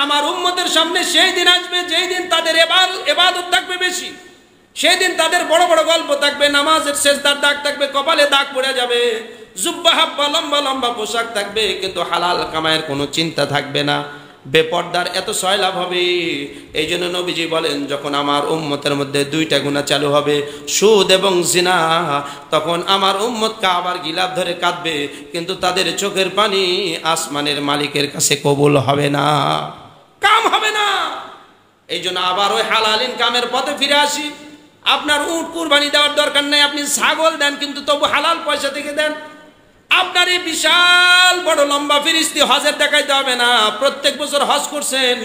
আমার উম্মতের সামনে সেই দিন আসবে যেই দিন তাদের ইবাদত থাকবে বেশি, সেই দিন তাদের বড় বড় গল্প থাকবে, নামাজের সেজদার দাগ থাকবে, কপালে দাগ পড়ে যাবে, জুব্বা হাব্বা লম্বা লম্বা পোশাক থাকবে, কিন্তু হালাল কামায়ের কোনো চিন্তা থাকবে না, বেপর্দার এত সয়লাভ হবে। এই জন্য নবীজি বলেন, যখন আমার উম্মতের মধ্যে দুইটা গুনাহ চালু হবে, সুদ এবং জিনা, তখন আমার উম্মত কাবার গিলাফ ধরে কাঁদবে, কিন্তু তাদের চোখের পানি আসমানের মালিকের কাছে কবুল হবে না, কাম হবে না। এই জন্য আবার ওই হালাল ইনকামের পথে ফিরে আসি। আপনার উট কুরবানি দেওয়ার দরকার নেই, আপনি ছাগল দেন, কিন্তু তবু হালাল পয়সা থেকে দেন। আপনার এই বিশাল বড় লম্বা ফিরিস্তি হজের দেখাইতে হবে না, প্রত্যেক বছর হজ করছেন,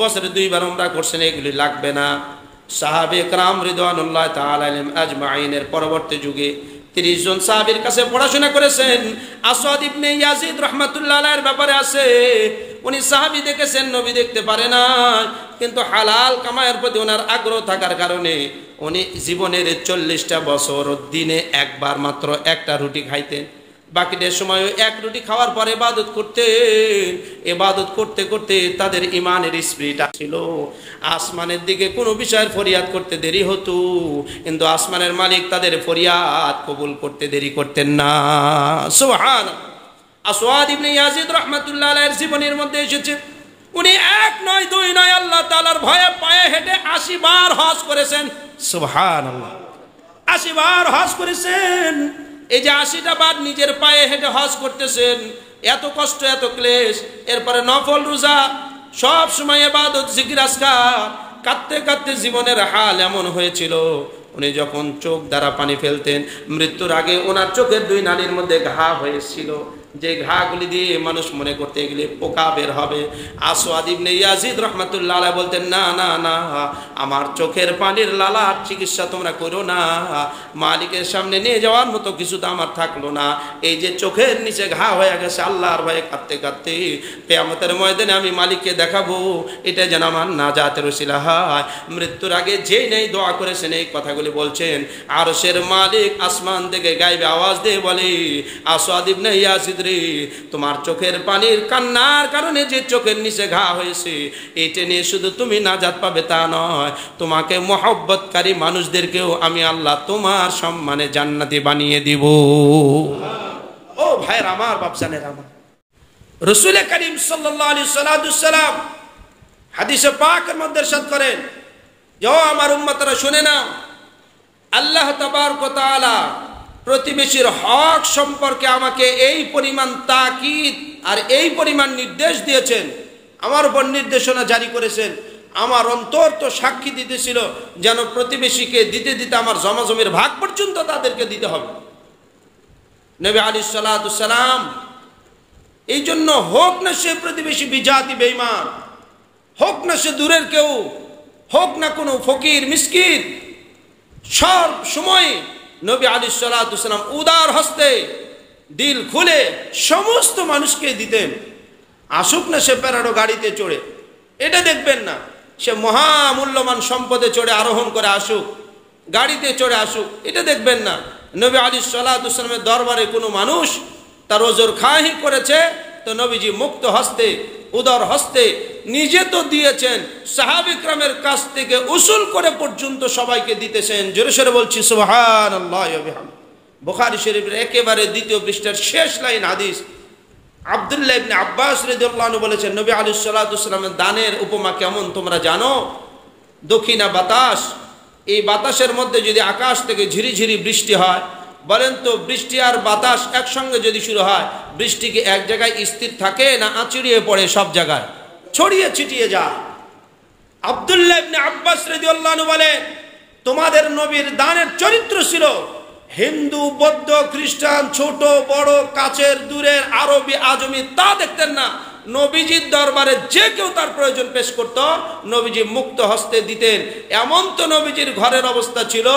বছরে 2 বার উমরা করছেন, এগুলি লাগবে না। সাহাবে کرام রিদওয়ানুল্লাহ তাআলা আলাইহিম আজমাইনের পরবর্তী যুগে 30 জন সাহাবীর কাছে পড়াশোনা করেছেন। আসওয়াদ ইবনে ইয়াজিদ রাহমাতুল্লাহ আলাইহির ব্যাপারে আছে, উনি সাহাবী দেখেছেন, নবী দেখতে পারে না, কিন্তু হালাল কামায়ের প্রতি ওনার আগ্রহ থাকার কারণে উনি জীবনের 40টা বছর দিনে একবার মাত্র একটা রুটি খাইতেন, বাকিদের সময় এক রুটি খাওয়ার পরে ইবাদত করতেন। ইবাদত করতে করতে তাদের ঈমানের স্পিরিট ছিল, আসমানের দিকে কোনো বিষয়ের ফরিয়াদ করতে দেরি হতো, কিন্তু আসমানের মালিক তাদের ফরিয়াদ কবুল করতে দেরি করতেন না। সুবহানাল্লাহ। আসওয়াদ ইবনে ইয়াজিদ রাহমাতুল্লাহ আলাইহির জীবনের মধ্যে এসেছে, উনি 1 নয় 2 নয় আল্লাহ তাআলার ভয়ে পায়ে হেঁটে 80 বার হজ করেছেন। সুবহানাল্লাহ, 80 বার হজ করেছেন। এই যে 80টা বার নিজের পায়ে হেঁটে হজ করতেছেন, এত কষ্ট এত ক্লেশ, এরপরে নফল রোজা, সব সময় ইবাদত জিকির আজকার, কাঁদতে কাঁদতে জীবনের হাল এমন হয়েছিল, উনি যখন চোখ দ্বারা পানি ফেলতেন, মৃত্যুর আগে ওনার চোখের 2 নালীর মধ্যে ঘা হয়েছিল, যে ঘাগুলি দিয়ে মানুষ মনে করতে গেলে পোকা বের হবে। আসওয়াদ ইবনে ইয়াজিদ রাহমাতুল্লাহ আলাইহি বলতেন, না না না, আমার চোখের পানির লালার চিকিৎসা তোমরা করো না, মালিকের সামনে নিয়ে যাওয়ার মতো কিছু তো আমার থাকলো না। এই যে চোখের নিচে ঘা হয়ে গেছে, আল্লাহর ভয়ে কাঁদতে কাঁদতে কিয়ামতের ময়দানে আমি মালিককে দেখাবো, এটা যেন আমার নাজাতের ওসিলা হয়। মৃত্যুর আগে যেই নেই দোয়া করেছেন, এই কথাগুলি বলছেন। আরশের মালিক আসমান থেকে গায়েবে আওয়াজ দিয়ে বলে, আসওয়াদ ইবনে ইয়াজিদ, তোমার চোখের পানির কান্নার কারণে যে চোখের নিচে ঘা হয়েছে, এটা নিয়ে শুধু তুমি নাজাত পাবে তা নয়, তোমাকে মহব্বতকারী মানুষদেরকেও আমি আল্লাহ তোমার সম্মানে জান্নাতি বানিয়ে দিব। ও ভাইয়ের আমার, বাপজানের আমার, রাসূল করিম সাল্লাল্লাহু আলাইহি সাল্লাম হাদিসে পাকের মধ্যে ইরশাদ করেন, যে ও আমার উম্মতরা শুনে নাও, আল্লাহ তাবারক ওয়া তাআলা প্রতিবেশীর হক সম্পর্কে আমাকে এই পরিমাণ তাকিদ আর এই পরিমাণ নির্দেশ দিয়েছেন, আমার উপর নির্দেশনা জারি করেছেন, আমার অন্তর তো সাক্ষী দিতেছিল যেন প্রতিবেশীকে দিতে দিতে আমার জমাজমির ভাগ পর্যন্ত তাদেরকে দিতে হবে। নবী আলাইহিস সালাতু সালাম এই জন্য, হোক না সে প্রতিবেশী বিজাতি বেঈমান, হোক না সে দূরের কেউ, হোক না কোনো ফকির মিসকিন, সব সময় নবী আলাইহিস সালাতু সালাম উদার হস্তে দিল খুলে সমস্ত মানুষকে দিতেন। আসুক না সে প্যারাডো গাড়িতে চড়ে, এটা দেখবেন না, সে মহামূল্যবান সম্পদে চড়ে আরোহণ করে আসুক, গাড়িতে চড়ে আসুক, এটা দেখবেন না। নবী আলাইহিস সালাতু সালামের দরবারে কোনো মানুষ তার ওজর খাহি করেছে, তো নবীজি মুক্ত হস্তে উদার হস্তে নিজে তো দিয়েছেন, সাহাবা ইকরামের কাছ থেকে উসুল করে পর্যন্ত সবাইকে দিতেছেন। জোরে সোরে বলছি সুবহানাল্লাহি ওয়া বিহামদিহি। বুখারী শরীফের একেবারে 2 পৃষ্ঠার শেষ লাইন হাদিস, আব্দুল্লাহ ইবনে আব্বাস রাদিয়াল্লাহু আনহু বলেছেন, নবী আলাইহিস সালাতু সালামের দানের উপমা কেমন তোমরা জানো? দক্ষিণা বাতাস, এই বাতাসের মধ্যে যদি আকাশ থেকে ঝিরিঝিরি বৃষ্টি হয়, বলেন তো বৃষ্টি আর বাতাস একসঙ্গে যদি শুরু হয়, বৃষ্টি কি এক জায়গায় স্থির থাকে না আঁচড়িয়ে পড়ে সব জায়গায়, ছড়িয়ে ছিটিয়ে যায়? আব্দুল্লাহ ইবনে আব্বাস রাদিয়াল্লাহু আনহু বলেন, তোমাদের নবীর দানের চরিত্র ছিল, হিন্দু বৌদ্ধ খ্রিস্টান ছোট বড় কাছের দূরের আরবি আজমি তা দেখতেন না, নবীজির দরবারে যে কেউ তার প্রয়োজন পেশ করত, নবীজি মুক্ত হস্তে দিতেন। এমন তো নবীজির ঘরের অবস্থা ছিল,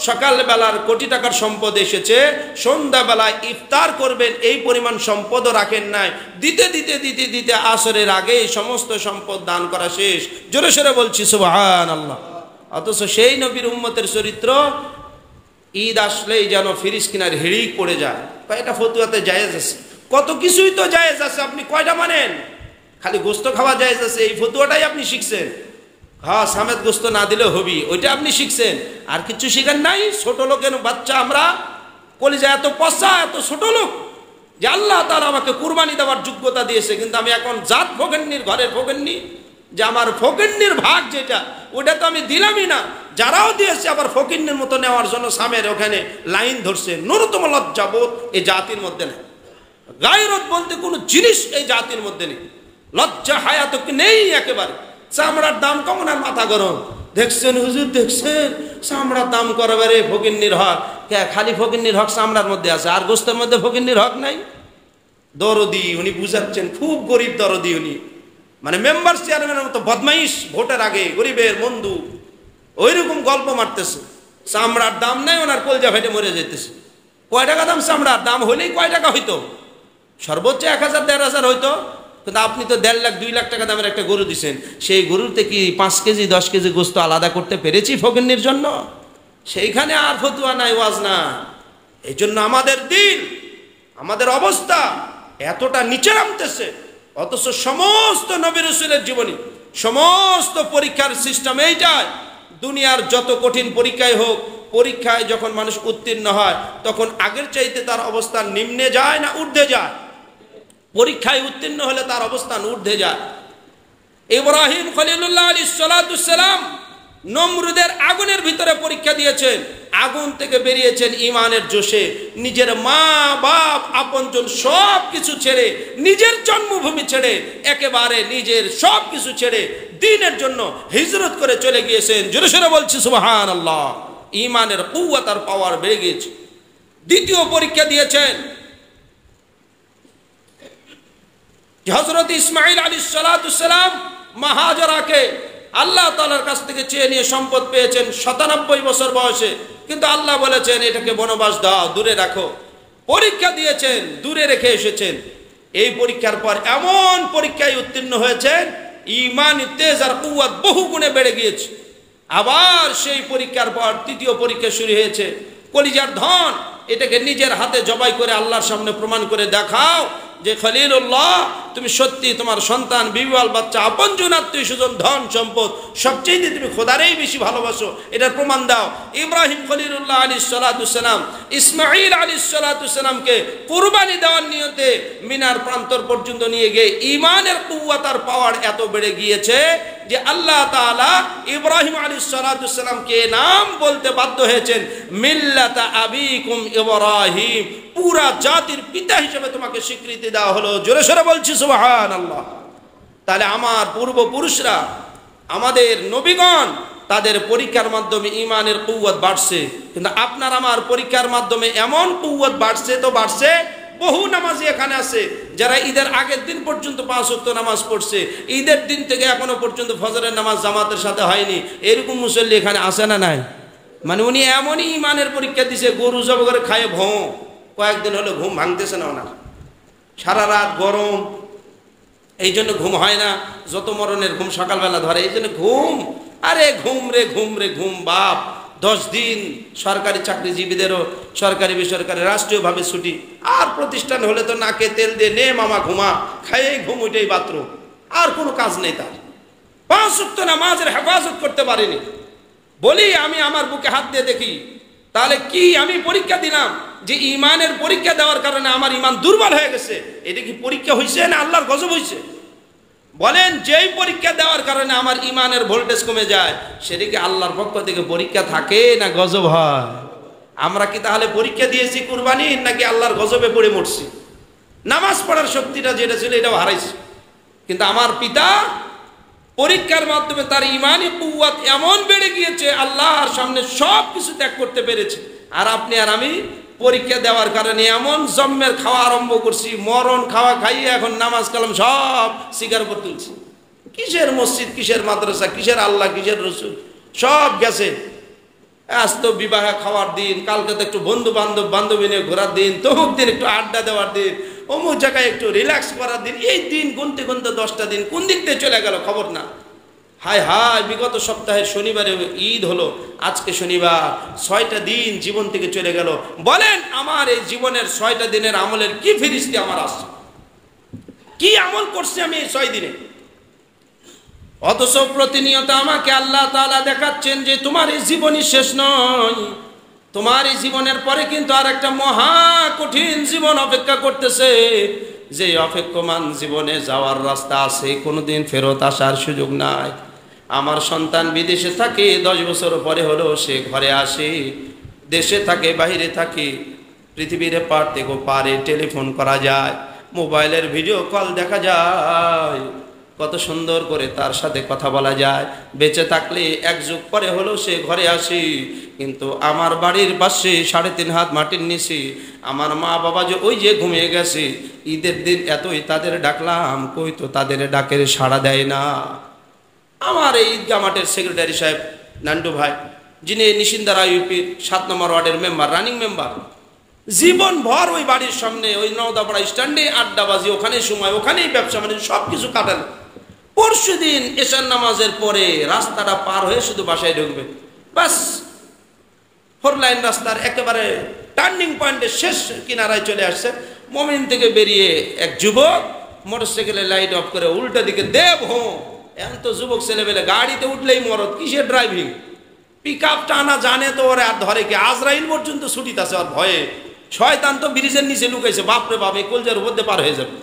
সকালবেলার কোটি টাকার সম্পদ এসেছে, সন্ধ্যাবেলায় ইফতার করবেন এই পরিমাণ সম্পদও রাখেন নাই, দিতে দিতে দিতে দিতে আসরের আগে সমস্ত সম্পদ দান করা শেষ। জোরে সোরে বলছি সুবহানাল্লাহ। অথচ সেই নবীর উম্মতের চরিত্র, ঈদ আসলেই যেন ফিরিস কিনার হিড়িক পড়ে যায়, এটা ফতুয়াতে জায়েজ আছে, কত কিছুই তো জায়েজ আছে, আপনি কয়টা মানেন? খালি গোস্ত খাওয়া যায় যাচ্ছে, এই ফতুয়াটাই আপনি শিখছেন। হ্যাঁ, সামেত গোস্ত না দিলে হবি, ওইটা আপনি শিখছেন, আর কিছু শিখেন নাই। ছোট লোকের বাচ্চা আমরা, কলিজা এত পচা, এত ছোট লোক যে আল্লাহ তাআলা আমাকে কুরবানি দেওয়ার যোগ্যতা দিয়েছে, কিন্তু আমি এখন জাত ফকিন্নির ঘরের ফকিন্নি, যে আমার ফকিন্নির ভাগ যেটা ওটা তো আমি দিলামই না। যারাও দিয়েছে আবার ফকিন্নির মতো নেওয়ার জন্য সামের ওখানে লাইন ধরছে। ন্যূনতম লজ্জাবোধ এই জাতির মধ্যে নেই, গায়রত বলতে কোনো জিনিস এই জাতির মধ্যে নেই, লজ্জা হায়া তো নেই একেবারে। চামড়ার দাম কেমন আর মাথা গরম, দেখছেন হুজুর দেখছেন চামড়ার দাম করবারে ফকিন্নির হক। খালি ফকিন্নির হক চামড়ার মধ্যে আছে, আর গোস্তের মধ্যে ফকিন্নির হক নাই। দরদি উনি বুঝাচ্ছেন, খুব গরিব দরদি উনি, মানে মেম্বার চেয়ারম্যানের মতো বদমাইশ, ভোটের আগে গরিবের বন্ধু, ওই রকম গল্প মারতেছে। চামড়ার দাম নাই, ওনার কলজা ফেটে মরে যেতেছে। কয় টাকা দাম চামড়ার? দাম হইলেই কয় টাকা হইতো? সর্বোচ্চ 1000 1500 হইতো। কিন্তু আপনি তো 1.5 লাখ 2 লাখ টাকা দামের একটা গরু দিচ্ছেন, সেই গরুতে কি 5 কেজি 10 কেজি গোস্ত আলাদা করতে পেরেছি ফকিন্নির জন্য? সেইখানে আর ফতুয়া নাই, ওয়াজ না। এই জন্য আমাদের দিন, আমাদের অবস্থা এতটা নিচে নামতেছে, অথচ সমস্ত নবী রাসূলের জীবনী, সমস্ত পরীক্ষার সিস্টেম এইটাই। দুনিয়ার যত কঠিন পরীক্ষায় হোক, পরীক্ষায় যখন মানুষ উত্তীর্ণ হয় তখন আগের চাইতে তার অবস্থান নিম্নে যায় না ঊর্ধ্বে যায়? পরীক্ষায় উত্তীর্ণ হলে তার অবস্থান ঊর্ধ্বে যায়। ইব্রাহিম খলিলুল্লাহ আলাইহিস সালাতু সালাম নমরুদের আগুনের ভিতরে পরীক্ষা দিয়েছেন, আগুন থেকে বেরিয়েছেন ঈমানের জোশে। নিজের মা বাপ আপনজন সব কিছু ছেড়ে, নিজের জন্মভূমি ছেড়ে, একেবারে নিজের সব কিছু ছেড়ে দ্বীনের জন্য হিজরত করে চলে গিয়েছেন। জোরে সোরে বলছি সুবহানাল্লাহ। ঈমানের কুওয়াত আর পাওয়ার বেড়ে গিয়েছে। দ্বিতীয় পরীক্ষা দিয়েছেন হযরত ইসমাঈল আলাইহিস সালাতু সালাম মা হাজরাকে আল্লাহ তাআলার কাছ থেকে চেয়ে নিয়ে সম্পদ পেয়েছেন 97 বছর বয়সে, কিন্তু আল্লাহ বলেছেন এটাকে বনবাস দাও, দূরে রাখো। পরীক্ষা দিয়েছেন, দূরে রেখে এসেছেন। এই পরীক্ষার পর এমন পরীক্ষায় উত্তীর্ণ হয়েছেন, ঈমানি তেজ আর কুওয়াত বহু গুণে বেড়ে গিয়েছে। আবার সেই পরীক্ষার পর তৃতীয় পরীক্ষা শুরু হয়েছে। কলিজার ধন, এটাকে নিজের হাতে জবাই করে আল্লাহর সামনে প্রমাণ করে দেখাও যে খলিলুল্লাহ তুমি সত্যি তোমার সন্তান, বিবাল বাচ্চা, আপনজন, আত্মীয় স্বজন, ধন সম্পদ সবচেয়ে তুমি খোদারেই বেশি ভালোবাসো, এটার প্রমাণ দাও। ইব্রাহিম খলিলুল্লাহ আলাইহিস সালাতু সালাম ইসমাঈল আলাইহিস সালাতু সালামকে কুরবানি দেওয়ার নিয়তে মিনার প্রান্তর পর্যন্ত নিয়ে গিয়ে ঈমানের কুওয়াত আর পাওয়ার এত বেড়ে গিয়েছে যে আল্লাহ তাআলা ইব্রাহিম আলাইহিস সালাতু সালামকে নাম বলতে বাধ্য হয়েছেন, মিল্লাতা আবিকুম ইব্রাহিম, পুরা জাতির পিতা হিসেবে তোমাকে স্বীকৃতি দেওয়া হলো। জোরে সোরে বলছি সুবহানাল্লাহ। তাহলে আমার পূর্বপুরুষরা, আমাদের নবীগণ, তাদের পরীক্ষার মাধ্যমে ঈমানের কুওয়াত বাড়ছে, কিন্তু আপনার আমার পরীক্ষার মাধ্যমে এমন কুওয়াত বাড়ছে তো বাড়ছে। বহু নামাজি এখানে আছে যারা ঈদের আগের দিন পর্যন্ত 5 ওয়াক্ত নামাজ পড়ছে, ঈদের দিন থেকে এখনো পর্যন্ত ফজরের নামাজ জামাতের সাথে হয়নি, এরকম মুসল্লি এখানে আসে না নাই? মানে উনি এমনই ঈমানের পরীক্ষা দিছে, গরু জব করে খায় ভোঁ, কয়েকদিন হলো ঘুম ভাঙতেছে না ওনার, সারা রাত গরম, এই জন্য ঘুম হয় না। যত মরণের ঘুম সকালবেলা ধরে, এই জন্য ঘুম, আরে ঘুম রে ঘুম রে ঘুম বাপ। 10 দিন সরকারি চাকরিজীবীদেরও সরকারি বেসরকারি রাষ্ট্রীয়ভাবে ছুটি, আর প্রতিষ্ঠান হলে তো নাকে তেল দিয়ে নে মামা ঘুমা, খাইয়ে ঘুম, ওইটাই বাথরুম, আর কোনো কাজ নেই তার। 5 ওয়াক্ত নামাজের হেফাজত করতে পারেনি। বলি আমি আমার বুকে হাত দিয়ে দেখি, তাহলে কি আমি পরীক্ষা দিলাম যে ঈমানের পরীক্ষা দেওয়ার কারণে আমার ঈমান দুর্বল হয়ে গেছে? এটা কি পরীক্ষা হয়েছে না আল্লাহর গজব হয়েছে? বলেন, যেই পরীক্ষা দেওয়ার কারণে আমার ঈমানের ভোল্টেজ কমে যায়, সেটা কি আল্লাহর পক্ষ থেকে পরীক্ষা থাকে না গজব হয়? আমরা কি তাহলে পরীক্ষা দিয়েছি কুরবানির, নাকি আল্লাহর গজবে পড়ে মরছি? নামাজ পড়ার শক্তিটা যেটা ছিল এটাও হারাইছি। কিন্তু আমার পিতা পরীক্ষার মাধ্যমে তার ঈমানি কুওয়াত এমন বেড়ে গিয়েছে, আল্লাহর সামনে সব কিছু ত্যাগ করতে পেরেছে। আর আপনি আর আমি পরীক্ষা দেওয়ার কারণে এমন জম্মের খাওয়া আরম্ভ করছি, মরণ খাওয়া খাইয়ে এখন নামাজ কালাম সব স্বীকার করে তুলছি। কিসের মসজিদ, কিসের মাদ্রাসা, কিসের আল্লাহ, কিসের রসুল, সব গেছে। আজ তো বিবাহ খাওয়ার দিন, কালকে তো একটু বন্ধু বান্ধবী নিয়ে ঘোরার দিন, তমুক দিন একটু আড্ডা দেওয়ার দিন, অমুক জায়গায় একটু রিল্যাক্স করার দিন। এই দিন গুনতে গুনতে 10টা দিন কোন দিক দিয়ে চলে গেল খবর না। হায় হায়, বিগত সপ্তাহের শনিবারে ঈদ হলো, আজকে শনিবার, 6টা দিন জীবন থেকে চলে গেল। বলেন আমার এই জীবনের 6টা দিনের আমলের কি ফিরিস্তি আমার আসছে? কি আমল করছি আমি এই 6 দিনে? অথচ প্রতিনিয়ত আমাকে আল্লাহ তাআলা দেখাচ্ছেন যে তোমার এই জীবনই শেষ নয়, তোমার এই জীবনের পরে কিন্তু আর একটা মহা কঠিন জীবন অপেক্ষা করতেছে। যে অপেক্ষমান জীবনে যাওয়ার রাস্তা আছে, কোনোদিন ফেরত আসার সুযোগ নাই। আমার সন্তান বিদেশে থাকে, 10 বছর পরে হলো সে ঘরে আসে, দেশে থাকে বাইরে থাকে, পৃথিবীর পার থেকে পারে টেলিফোন করা যায়, মোবাইলের ভিডিও কল দেখা যায়, কত সুন্দর করে তার সাথে কথা বলা যায়। বেঁচে থাকলে 1 যুগ পরে হলো সে ঘরে আসে, কিন্তু আমার বাড়ির পাশে 3.5 হাত মাটির নিচে আমার মা বাবা যে ওই যে ঘুমিয়ে গেছে, ঈদের দিন এতই তাদের ডাকলাম, কই তো তাদের ডাকের সাড়া দেয় না। আমার এই ঈদগাহ মাঠের সেক্রেটারি সাহেব নান্টু ভাই, যিনি নিশিন্দারা ইউপির 7 নম্বর ওয়ার্ডের মেম্বার, রানিং মেম্বার, জীবন ভর ওই বাড়ির সামনে ওই নওদাপাড়া স্ট্যান্ডে আড্ডাবাজি, ওখানেই সময়, ওখানেই ব্যবসা বাণিজ্য সব কিছু কাটান। পরশু দিন এশার নামাজের পরে রাস্তাটা পার হয়ে শুধু বাসায় ঢুকবে, বাস 4 লাইন রাস্তার একেবারে টার্নিং পয়েন্টের শেষ কিনারায় চলে আসছে। মোমিন থেকে বেরিয়ে এক যুবক মোটরসাইকেলের লাইট অফ করে উল্টা দিকে দেব হো। এখন তো যুবক ছেলেবেলে গাড়িতে উঠলেই মরদ, কিসের ড্রাইভিং? পিক আপ টানা জানে তো ওরা আর ধরে কি? আজরাইল পর্যন্ত ছুটিতে আছে ওর ভয়ে। শয়তান তো ব্রিজের নিচে লুকাইছে, বাপরে বাপ, এই কলজার উপর দিয়ে পার হয়ে যাবে।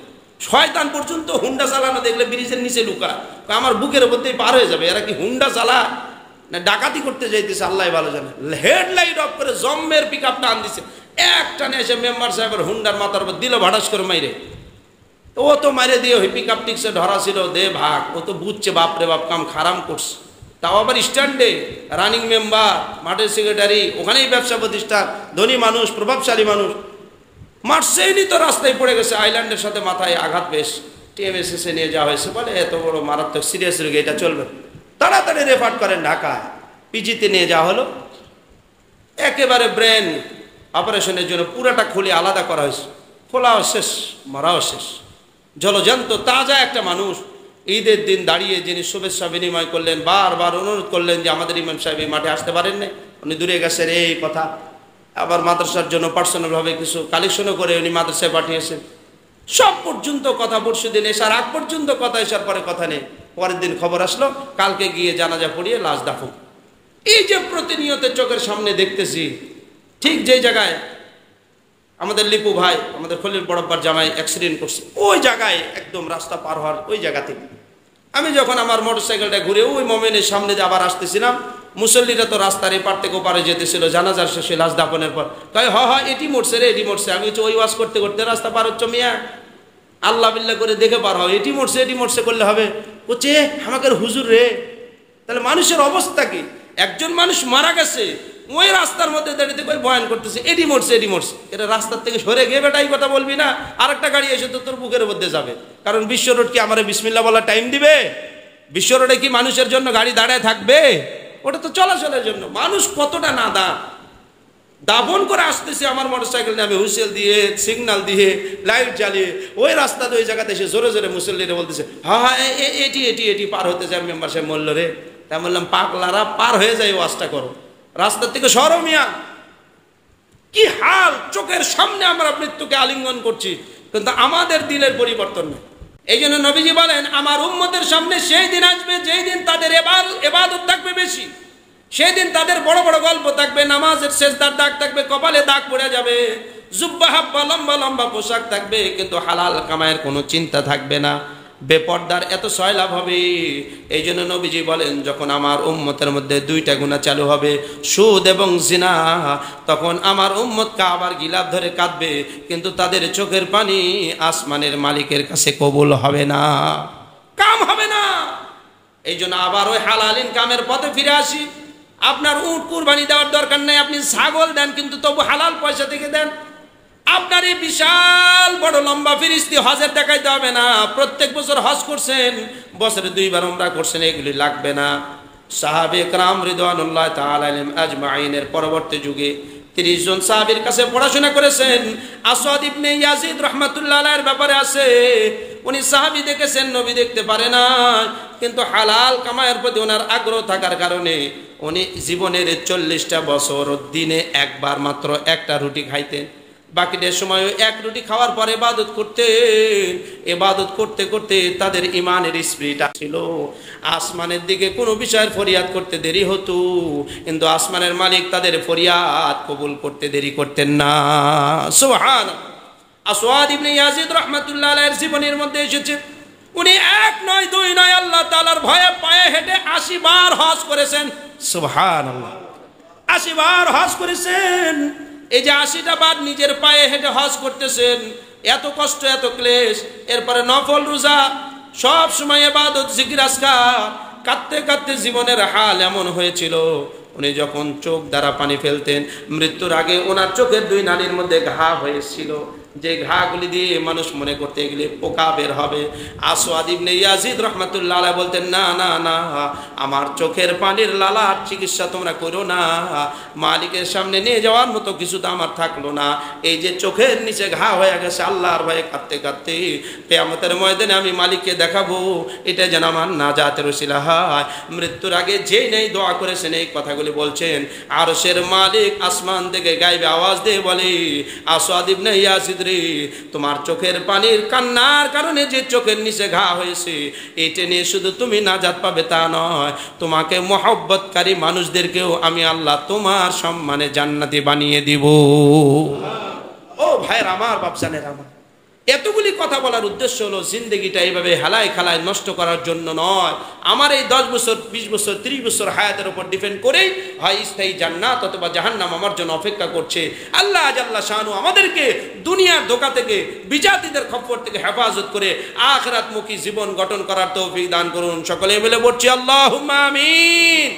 শয়তান পর্যন্ত হুন্ডা চালানো দেখলে ব্রিজের নিচে লুকা, আমার বুকের উপর দিয়ে পার হয়ে যাবে। এরা কি হুন্ডা চালা না ডাকাতি করতে যাইতেছে আল্লাহ ভালো জানে। হেডলাইট অফ করে জম্মের পিক আপ টান দিছে, একটানে এসে মেম্বার সাহেবের হুন্ডার মাথার উপর দিল ভাড়াস করে মাইরে। ও তো মাইরে দিয়ে ওই পিক আপ টিক্সে ধরা ছিল, দে ভাগ। ও তো বুঝছে বাপরে বাপ কাম খারাম করছে, তাও আবার স্ট্যান্ডে, রানিং মেম্বার, মাঠের সেক্রেটারি, ওখানেই ব্যবসা প্রতিষ্ঠান, ধনী মানুষ, প্রভাবশালী মানুষ। মার্সেইনি তো রাস্তায় পড়ে গেছে, আইল্যান্ডের সাথে মাথায় আঘাত পেশ, টিএমএসএসে নিয়ে যাওয়া হয়েছে। বলে এত বড় মারাত্মক সিরিয়াস রোগী, এটা চলবে, তাড়াতাড়ি রেফার করেন ঢাকায়। পিজিতে নিয়ে যাওয়া হলো, একেবারে ব্রেন অপারেশনের জন্য পুরাটা খুলে আলাদা করা হয়েছে। খোলাও শেষ, মরাও শেষ। জলজন্ত তাজা একটা মানুষ ঈদের দিন দাঁড়িয়ে যিনি শুভেচ্ছা বিনিময় করলেন, বারবার অনুরোধ করলেন যে আমাদের ইমাম সাহেব এই মাঠে আসতে পারেন না, উনি দূরে গেছেন এই কথা। আবার মাদ্রাসার জন্য পার্সোনালভাবে কিছু কালেকশনও করে উনি মাদ্রাসায় পাঠিয়েছেন। সব পর্যন্ত কথা, পরশু দিন এসার আগ পর্যন্ত কথা, এসার পরে কথা নেই। পরের দিন খবর আসলো কালকে গিয়ে জানাজা পড়িয়ে লাশ দাফন। এই যে প্রতিনিয়ত চোখের সামনে দেখতেছি, ঠিক যেই জায়গায় আমাদের লিপু ভাই, আমাদের খলিল বড়ব্বার জামাই অ্যাক্সিডেন্ট করছে, ওই জায়গায় একদম রাস্তা পার হওয়ার ওই জায়গা থেকে আমি যখন আমার মোটরসাইকেলটা ঘুরে ওই মোমেনের সামনে দিয়ে আবার আসতেছিলাম, মুসল্লিরা তো রাস্তার এপার থেকে ওপারে যেতেছিল জানাজার শেষে লাশ দাফনের পর। কয় হ এটি মরছে রে, এটি মরছে। আমি ওই ওয়াজ করতে করতে রাস্তা পার হচ্ছ মিয়া, আল্লাহ বিল্লাহ করে দেখে পার হয়, এটি মরছে এটি মরছে করলে হবে? বলছে আমাকে হুজুর রে। তাহলে মানুষের অবস্থা কি? একজন মানুষ মারা গেছে, ওই রাস্তার মধ্যে দাঁড়িয়ে কই বয়ান করতেছে এটি মরছে এটি মরছে। এটা রাস্তার থেকে সরে গিয়ে বেটা এই কথা বলবি না, আর একটা গাড়ি এসে তো তোর বুকের মধ্যে যাবে। কারণ বিশ্ব রোড কি আমার বিসমিল্লাহ বলা টাইম দিবে? বিশ্ব রোডে কি মানুষের জন্য গাড়ি দাঁড়ায় থাকবে? ওটা তো চলাচলের জন্য। মানুষ কতটা নাদা, দাফন করে আসতেছে আমার মোটরসাইকেল নিয়ে, আমি হুইসেল দিয়ে, সিগন্যাল দিয়ে, লাইট জ্বালিয়ে ওই রাস্তাতে ওই জায়গাতে এসে জোরে জোরে মুসল্লিরা বলতেছে হ্যাঁ এটি এটি এটি পার হতে যায়। মেম্বার সাহেব বলল রে, তাই বললাম পাগলারা পার হয়ে যায়, ওয়াজটা করো, রাস্তার থেকে সরো মিয়া। কি হাল, চোখের সামনে আমরা মৃত্যুকে আলিঙ্গন করছি, কিন্তু আমাদের দিলের পরিবর্তন নেই। এই জন্য নবীজি বলেন আমার উম্মতের সামনে সেই দিন আসবে যেই দিন তাদের ইবাদত থাকবে বেশি, সেই দিন তাদের বড় বড় গল্প থাকবে, নামাজের সেজদার দাগ থাকবে, কপালে দাগ পড়ে যাবে, জুব্বা হাব্বা লম্বা লম্বা পোশাক থাকবে, কিন্তু হালাল কামায়ের কোনো চিন্তা থাকবে না, বেপর্দার এত সয়লাভ হবে। এই জন্য নবীজি বলেন যখন আমার উম্মতের মধ্যে 2টা গুনাহ চালু হবে, সুদ এবং জিনা, তখন আমার উম্মত কাবার গিলাফ ধরে কাঁদবে, কিন্তু তাদের চোখের পানি আসমানের মালিকের কাছে কবুল হবে না, কাম হবে না। এই জন্য আবার ওই হালাল ইনকামের পথে ফিরে আসি। আপনার উট কুরবানি দেওয়ার দরকার নাই, আপনি ছাগল দেন, কিন্তু তবু হালাল পয়সা থেকে দেন। আপনার এই বিশাল বড় লম্বা ফিরিস্তি হজের দেখাইতে হবে না, প্রত্যেক বছর হজ করছেন, বছরে 2 বার উমরা করছেন, এগুলি লাগবে না। সাহাবে کرام রিদওয়ানুল্লাহ তাআলা আলাইহিম আজমাইনের পরবর্তী যুগে 30 জন সাহাবীর কাছে পড়াশোনা করেছেন। আসাদ ইবনে ইয়াজিদ রাহমাতুল্লাহ আলাইহির ব্যাপারে আছে, উনি সাহাবী দেখেছেন, নবী দেখতে পারে না, কিন্তু হালাল কামায়ের প্রতি ওনার আগ্রহ থাকার কারণে উনি জীবনের 40টা বছর দিনে একবার মাত্র একটা রুটি খাইতেন। বাকিটার সময় এক রুটি খাওয়ার পরে ইবাদত করতেন। ইবাদত করতে করতে তাদের ইমানের স্পিরিট ছিল। আসমানের দিকে কোনো বিষয়ের ফরিয়াদ করতে দেরি হতো, কিন্তু আসমানের মালিক তাদের ফরিয়াদ কবুল করতে দেরি করতেন না। সুবহানাল্লাহ। আসওয়াদ ইবনে ইয়াজিদ রাহমাতুল্লাহ আলাইহির জীবনের মধ্যে এসেছে, উনি এক নয় দুই নয় আল্লাহ তাআলার ভয়ে পায়ে হেঁটে 80 বার হজ করেছেন। সুবহানাল্লাহ, 80 বার হজ করেছেন। এই যে 80টা বার নিজের পায়ে হেঁটে হজ করতেছেন, এত কষ্ট এত ক্লেশ, এরপরে নফল রোজা, সব সময় ইবাদত জিকির আজকার, কাঁদতে কাঁদতে জীবনের হাল এমন হয়েছিল, উনি যখন চোখ দ্বারা পানি ফেলতেন, মৃত্যুর আগে ওনার চোখের 2 নালীর মধ্যে ঘা হয়েছিল, যে ঘাগুলি দিয়ে মানুষ মনে করতে গেলে পোকা বের হবে। আসওয়াদ ইবনে ইয়াজিদ রাহমাতুল্লাহ আলাইহি বলতেন, না না না, আমার চোখের পানির লালার চিকিৎসা তোমরা করো না, মালিকের সামনে নিয়ে যাওয়ার মতো কিছু তো আমার থাকলো না। এই যে চোখের নিচে ঘা হয়ে গেছে, আল্লাহর ভয়ে কাঁদতে কাঁদতে কিয়ামতের ময়দানে আমি মালিককে দেখাবো, এটা যেন আমার নাজাতের ওসিলা হয়। মৃত্যুর আগে যেই নেই দোয়া করেছেন, এই কথাগুলি বলছেন। আরশের মালিক আসমান থেকে গায়েবে আওয়াজ দিয়ে বলে, আসওয়াদ ইবনে ইয়াজিদ, তোমার চোখের পানির কান্নার কারণে যে চোখের নিচে ঘা হয়েছে, এটা নিয়ে শুধু তুমি নাজাত পাবে তা নয়, তোমাকে মহব্বতকারী মানুষদেরকেও আমি আল্লাহ তোমার সম্মানে জান্নাতি বানিয়ে দিব। ও ভাইয়ের আমার, বাপজানের আমার, এতগুলি কথা বলার উদ্দেশ্য হলো জিন্দগিটা এইভাবে হেলায় খেলায় নষ্ট করার জন্য নয়। আমার এই 10 বছর 20 বছর 30 বছর হায়াতের উপর ডিপেন্ড করেই হয় স্থায়ী জান্নাত অথবা জাহান্নাম আমার জন্য অপেক্ষা করছে। আল্লাহ জাল্লা শানু আমাদেরকে দুনিয়ার ধোঁকা থেকে, বিজাতিদের খপ্পর থেকে হেফাজত করে আখিরাতমুখী জীবন গঠন করার তৌফিক দান করুন। সকলে মিলে বলছি আল্লাহুম্মা আমিন।